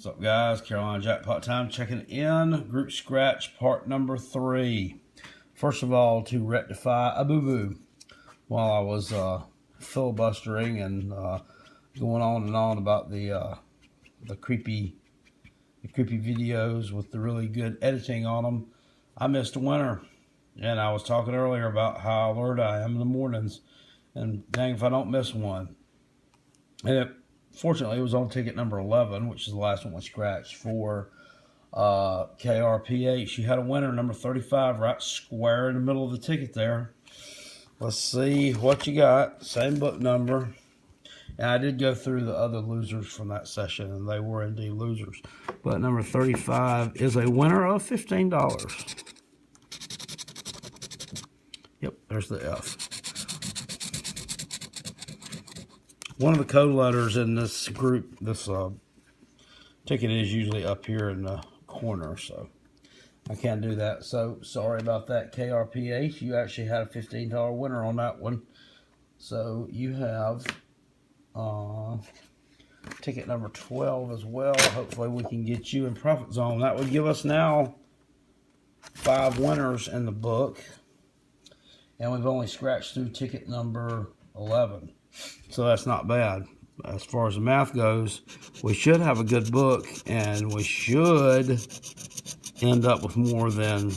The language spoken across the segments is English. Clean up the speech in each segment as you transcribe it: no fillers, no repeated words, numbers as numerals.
What's up, guys? Carolina Jackpot Time checking in. Group Scratch part number 3. First of all, to rectify a boo-boo while I was filibustering and going on and on about the creepy videos with the really good editing on them. I missed a winner, and I was talking earlier about how alert I am in the mornings, and dang if I don't miss one. And fortunately, it was on ticket number 11, which is the last one we scratched for KRPH. You had a winner, number 35, right square in the middle of the ticket there. Let's see what you got. Same book number. And I did go through the other losers from that session, and they were indeed losers. But number 35 is a winner of $15. Yep, there's the F. One of the code letters in this group, this ticket is usually up here in the corner, so I can't do that. So sorry about that, KRPH. You actually had a $15 winner on that one. So you have ticket number 12 as well. Hopefully we can get you in profit zone. That would give us now 5 winners in the book, and we've only scratched through ticket number 11. So that's not bad. As far as the math goes, we should have a good book, and we should end up with more than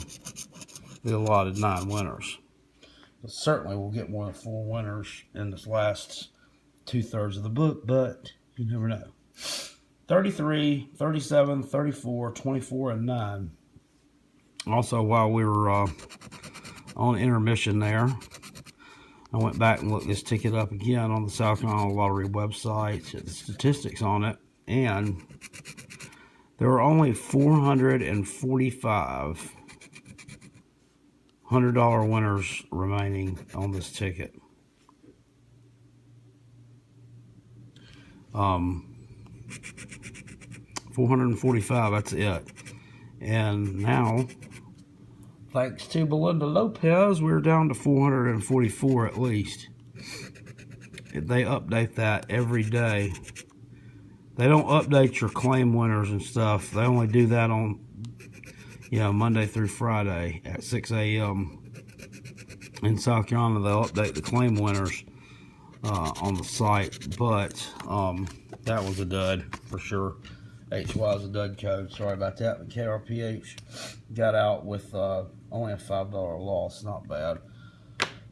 the allotted 9 winners. But certainly we'll get more than 4 winners in this last 2/3 of the book, but you never know. 33, 37, 34, 24, and 9. Also, while we were on intermission there, I went back and looked this ticket up again on the South Carolina Lottery website, the statistics on it, and there were only 445 $100 winners remaining on this ticket. 445, that's it. And now, thanks to Belinda Lopez, we're down to 444 at least. They update that every day. They don't update your claim winners and stuff. They only do that on, Monday through Friday at 6 a.m. In South Carolina, they'll update the claim winners on the site. But that was a dud for sure. HY is a dud code. Sorry about that. But KRPH got out with only a $5 loss. Not bad.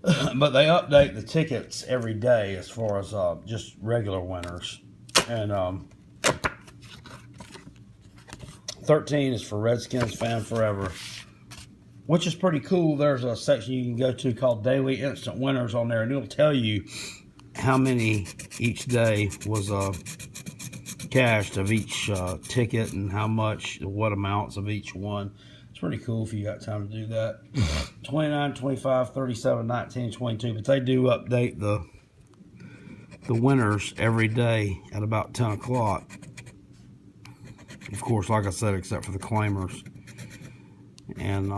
But they update the tickets every day as far as just regular winners. And 13 is for Redskins Fan Forever, which is pretty cool. There's a section you can go to called Daily Instant Winners on there, and it'll tell you how many each day was cashed of each ticket and how much, what amounts of each one. It's pretty cool if you got time to do that. 29, 25, 37, 19, 22. But they do update the winners every day at about 10 o'clock. Of course, like I said, except for the claimers. And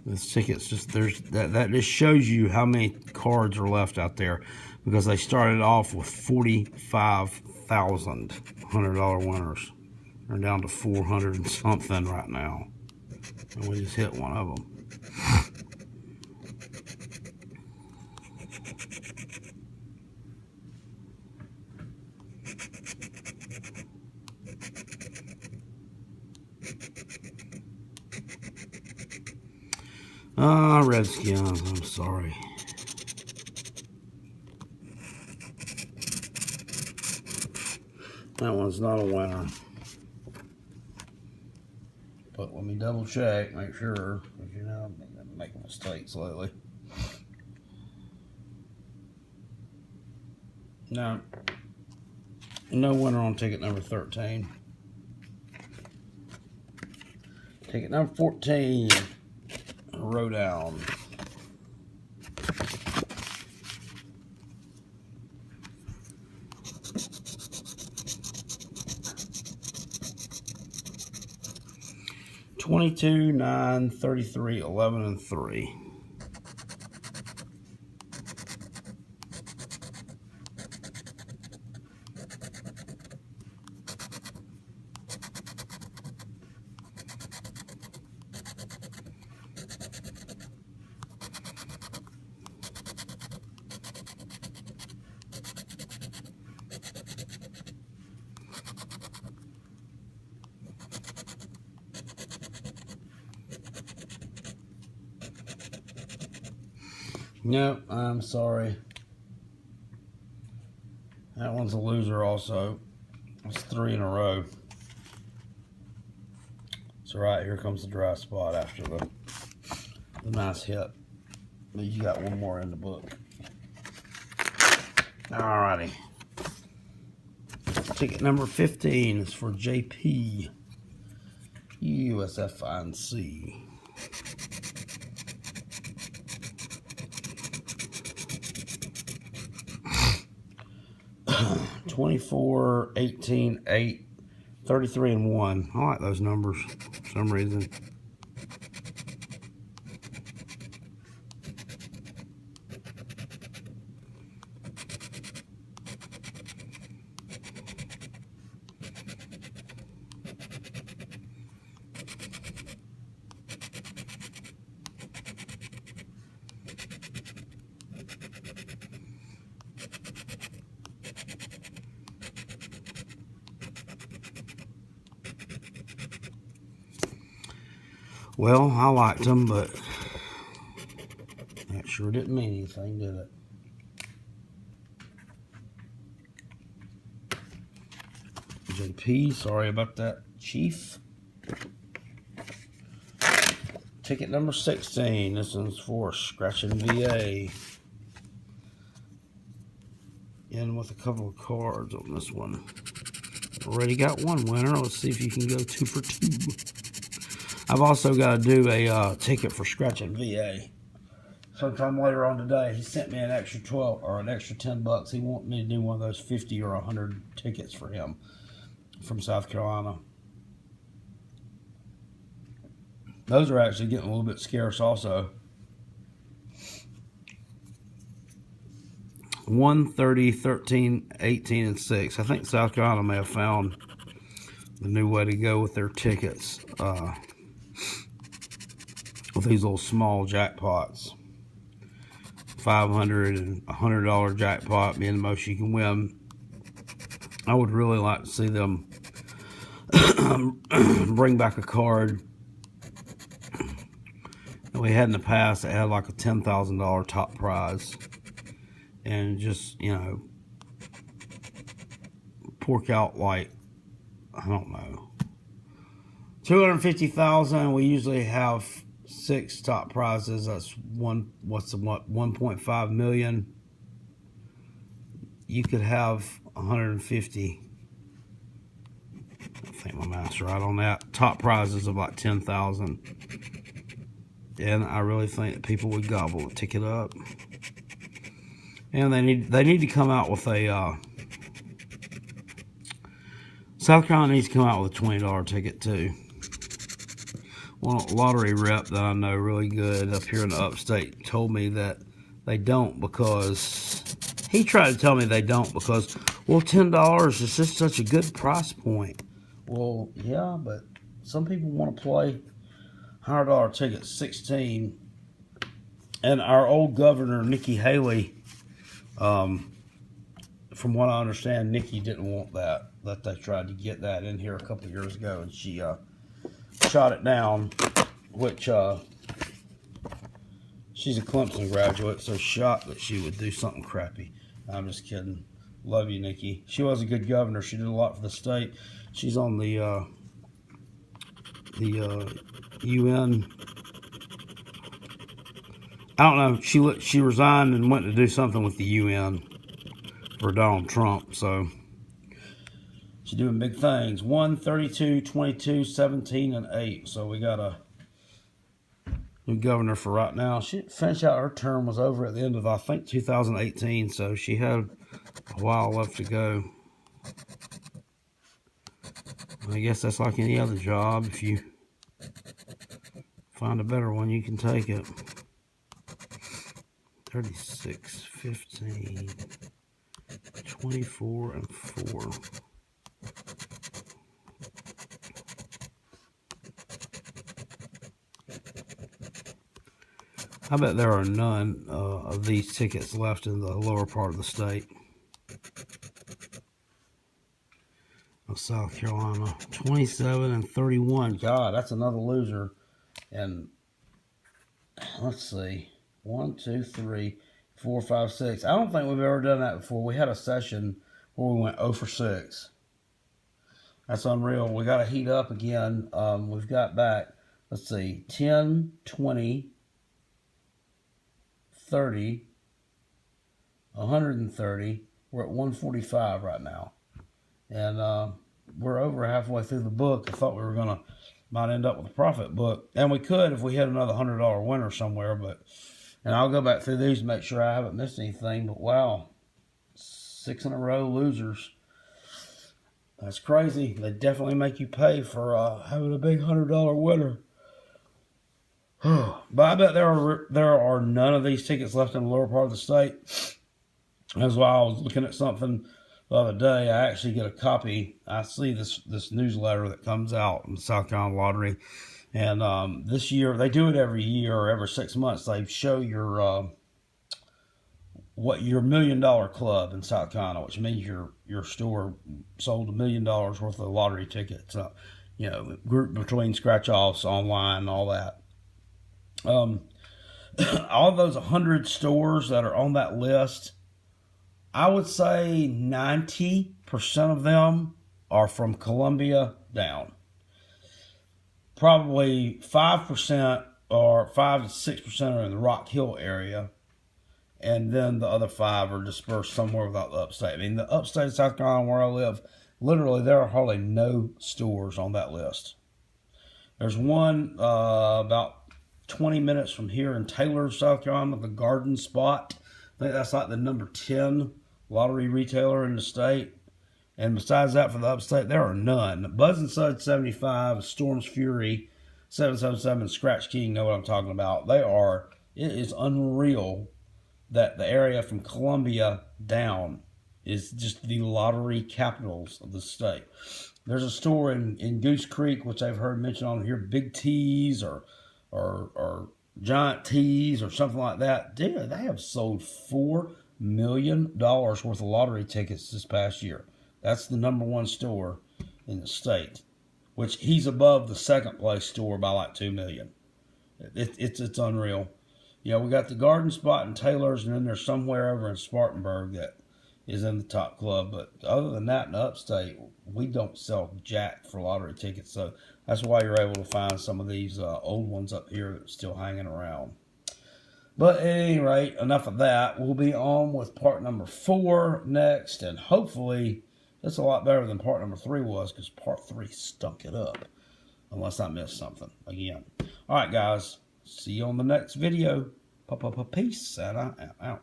this ticket's just, that just shows you how many cards are left out there, because they started off with 45,000 $100 winners. They're down to 400 and something right now, and we just hit one of them. Redskins, I'm sorry. That one's not a winner. But let me double check, make sure, because I'm making mistakes lately. No winner on ticket number 13. Ticket number 14. Row down. $22, $9, $33, $11, and $3. No, I'm sorry. That one's a loser also. It's 3 in a row. So right, here comes the dry spot after the nice hit. But you got one more in the book. Alrighty. Ticket number 15 is for JP. USFINC. $24, $18, $8, $33, and $1. I like those numbers for some reason. Well, I liked them, but that sure didn't mean anything, did it? JP, sorry about that, Chief. Ticket number 16. This one's for Scratching VA. In with a couple of cards on this one. Already got one winner. Let's see if you can go 2 for 2. I've also got to do a ticket for Scratching VA. Sometime later on today, he sent me an extra 12 or an extra $10. He wanted me to do one of those 50 or 100 tickets for him from South Carolina. Those are actually getting a little bit scarce also. 1, 30, 13, 18, and 6. I think South Carolina may have found the new way to go with their tickets. With these little small jackpots. $500 and $100 jackpot being the most you can win. I would really like to see them bring back a card that we had in the past that had like a $10,000 top prize. And just, you know, pork out like, I don't know, 250,000. We usually have 6 top prizes. That's 1.5 million. You could have 150. I think my math's right on that. Top prizes of like 10,000. And I really think that people would gobble the ticket up. And they need to come out with a South Carolina needs to come out with a $20 ticket too. One lottery rep that I know really good up here in the upstate told me that they don't, because he tried to tell me they don't because, well, $10 is just such a good price point. Well, yeah, but some people want to play $100 tickets, 16. And our old governor, Nikki Haley, from what I understand, Nikki didn't want that. That they tried to get that in here a couple of years ago, and she shot it down. Which she's a Clemson graduate, so shocked that she would do something crappy. I'm just kidding. Love you, Nikki. She was a good governor. She did a lot for the state. She's on the UN. I don't know. She resigned and went to do something with the UN for Donald Trump. So she's doing big things. 1, 32, 22, 17, and 8. So we got a new governor for right now. She finished out, her term was over at the end of, I think, 2018. So she had a while left to go. I guess that's like any other job. If you find a better one, you can take it. 36, 15, 24, and 4. I bet there are none of these tickets left in the lower part of the state of South Carolina. 27 and 31. God, that's another loser. And let's see. 1, 2, 3, 4, 5, 6. I don't think we've ever done that before. We had a session where we went 0 for 6. That's unreal. We got to heat up again. We've got back, let's see, 10, 20, 30, 130. We're at 145 right now. And we're over halfway through the book. I thought we were going to might end up with a profit book. And we could if we had another $100 winner somewhere. And I'll go back through these and make sure I haven't missed anything. But wow, 6 in a row losers. That's crazy. They definitely make you pay for having a big $100 winner. But I bet there are none of these tickets left in the lower part of the state. That's why I was looking at something the other day. I actually get a copy. I see this newsletter that comes out in the South Carolina Lottery. And this year, they do it every year or every 6 months. They show your what your $1 million club in South Carolina, which means your store sold $1 million worth of lottery tickets. You know, group between scratch offs, online, and all that. All those 100 stores that are on that list, I would say 90% of them are from Columbia down. Probably 5% or 5 to 6% are in the Rock Hill area. And then the other 5 are dispersed somewhere without the upstate. I mean, the upstate of South Carolina where I live, literally there are hardly no stores on that list. There's one about 20 minutes from here in Taylor, South Carolina, the Garden Spot. I think that's like the number 10 lottery retailer in the state. And besides that, for the upstate, there are none. Buzz and Suds 75, Storm's Fury 777, Scratch King know what I'm talking about. It is unreal that the area from Columbia down is just the lottery capitals of the state. There's a store in Goose Creek, which I've heard mentioned on here, Big T's or Giant T's or something like that. Dude, they have sold $4 million worth of lottery tickets this past year. That's the number 1 store in the state, which he's above the second place store by like $2 million. It's unreal. You know, we got the Garden Spot in Taylor's, and then there's somewhere over in Spartanburg that is in the top club. But other than that, in the upstate, we don't sell jack for lottery tickets. So that's why you're able to find some of these old ones up here that are still hanging around. But at any rate, enough of that. We'll be on with part number 4 next. And hopefully, it's a lot better than part number 3 was, because part 3 stunk it up. Unless I missed something again. All right, guys. See you on the next video. Peace, and I'm out.